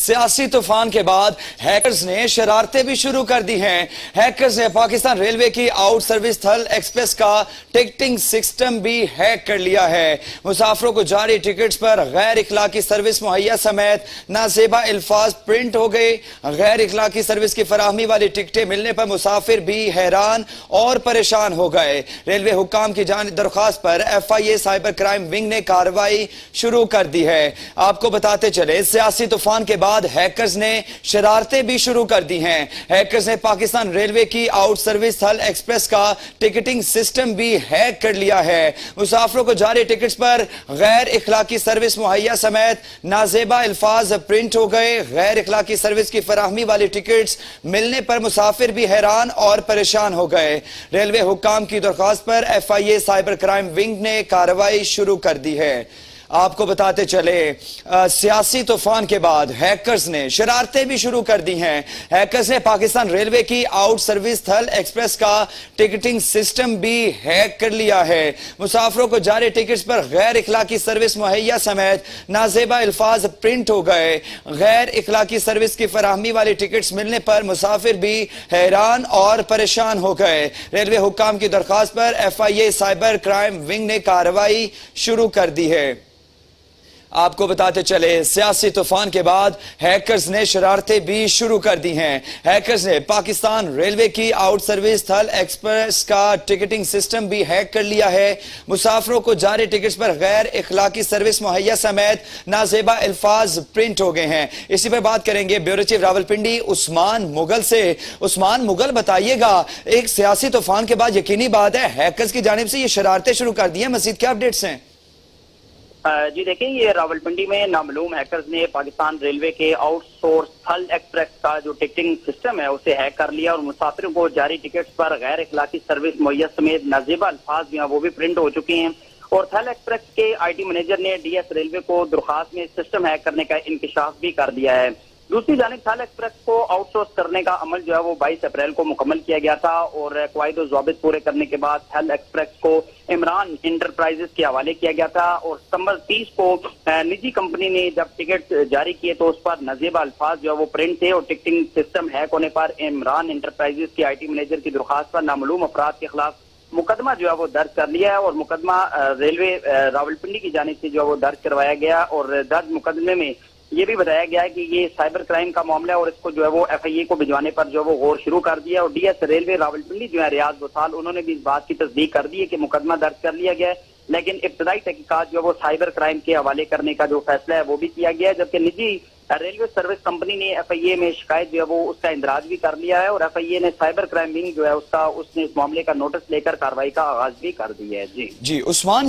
सियासी तूफान के बाद हैकर्स ने शरारतें भी शुरू कर दी हैं। हैकर्स ने पाकिस्तान रेलवे की आउट सर्विस थल एक्सप्रेस का टिकटिंग सिस्टम भी हैक कर लिया है। मुसाफिरों को जारी टिकट्स पर गैर इखलाकी सर्विस मुहैया समेत नाजेबा अल्फाज प्रिंट हो गए। गैर इखलाकी सर्विस की फराहमी वाली टिकटें मिलने पर मुसाफिर भी हैरान और परेशान हो गए। रेलवे हुक्काम की जानिब दरख्वास्त पर FIA साइबर क्राइम विंग ने कार्रवाई शुरू कर दी है। आपको बताते चले, सियासी तूफान के बाद हैकर्स ने शरारतें भी शुरू कर दी हैं। हैकर्स ने पाकिस्तान रेलवे की आउट सर्विस थल एक्सप्रेस का टिकटिंग सिस्टम भी हैक कर लिया है। मुसाफिरों को जारी टिकट्स पर गैर इखलाकी सर्विस मुहैया समेत नाजेबा अल्फाज प्रिंट हो गए। गैर इखलाकी सर्विस की फराहमी वाली टिकट्स मिलने पर मुसाफिर भी हैरान और परेशान हो गए। रेलवे हुक्काम की दरख्वास्त पर FIA साइबर क्राइम विंग ने कार्रवाई शुरू कर दी है। आपको बताते चले, सियासी तूफान के बाद हैकर्स ने शरारतें भी शुरू कर दी हैं। हैकर्स ने पाकिस्तान रेलवे की आउट सर्विस थल एक्सप्रेस का टिकटिंग सिस्टम भी हैक कर लिया है। मुसाफिरों को जारी टिकट्स पर गैर इखलाकी सर्विस मुहैया समेत नाजेबा अल्फाज प्रिंट हो गए। गैर इखलाकी सर्विस की फराहमी वाली टिकट्स मिलने पर मुसाफिर भी हैरान और परेशान हो गए। रेलवे हुक्काम की दरख्वास्त पर FIA साइबर क्राइम विंग ने कार्रवाई शुरू कर दी है। आपको बताते चले, सियासी तूफान के बाद हैकर्स ने शरारतें भी शुरू कर दी हैं। हैकर्स ने पाकिस्तान रेलवे की आउट सर्विस थल एक्सप्रेस का टिकटिंग सिस्टम भी हैक कर लिया है। मुसाफिरों को जारी टिकट्स पर गैर इखलाकी सर्विस मुहैया समेत नाजेबा अल्फाज प्रिंट हो गए हैं। इसी पर बात करेंगे ब्यूरो चीफ रावलपिंडी उस्मान मुगल से। उस्मान मुगल, बताइएगा, एक सियासी तूफान के बाद यकीनी बात है हैकर्स की जानिब से ये शरारतें शुरू कर दी हैं, मजीद क्या अपडेट्स हैं? जी देखिए, ये रावलपिंडी में नामालूम हैकर्स ने पाकिस्तान रेलवे के आउटसोर्स थल एक्सप्रेस का जो टिकटिंग सिस्टम है उसे हैक कर लिया और मुसाफिरों को जारी टिकट्स पर गैर इखलाकी सर्विस मुहैया समेत नाजेबा अल्फाज भी वो भी प्रिंट हो चुके हैं। और थल एक्सप्रेस के IT मैनेजर ने DS रेलवे को दरख्वास्त में सिस्टम हैक करने का इंकशाफ भी कर दिया है। दूसरी जानिब थल एक्सप्रेस को आउटसोर्स करने का अमल जो है वो 22 अप्रैल को मुकम्मल किया गया था और कवायद और ज़ाबित पूरे करने के बाद थल एक्सप्रेस को इमरान इंटरप्राइजेस के हवाले किया गया था। और सितंबर 30 को निजी कंपनी ने जब टिकट जारी किए तो उस पर नाजेबा अल्फाज जो है वो प्रिंट थे और टिकटिंग सिस्टम हैक होने पर इमरान इंटरप्राइजेस के IT मैनेजर की दरख्वास्त पर नामालूम अफराद के खिलाफ मुकदमा जो है वो दर्ज कर लिया है। और मुकदमा रेलवे रावलपिंडी की जानिब से जो है वो दर्ज करवाया गया और दर्ज मुकदमे में ये भी बताया गया है कि ये साइबर क्राइम का मामला है और इसको जो है वो FIA को भिजवाने पर जो है वो गौर शुरू कर दिया। और DS रेलवे रावलपिंडी जो है रियाज वसाल, उन्होंने भी इस बात की तस्दीक कर दी है कि मुकदमा दर्ज कर लिया गया है, लेकिन इब्तदाई तहकीकात जो है वो साइबर क्राइम के हवाले करने का जो फैसला है वो भी किया गया है। जबकि निजी रेलवे सर्विस कंपनी ने FIA में शिकायत जो है वो उसका इंदराज भी कर लिया है और FIA ने साइबर क्राइम विंग जो है उसने इस मामले का नोटिस लेकर कार्रवाई का आगाज भी कर दिया है। जी उस्मान।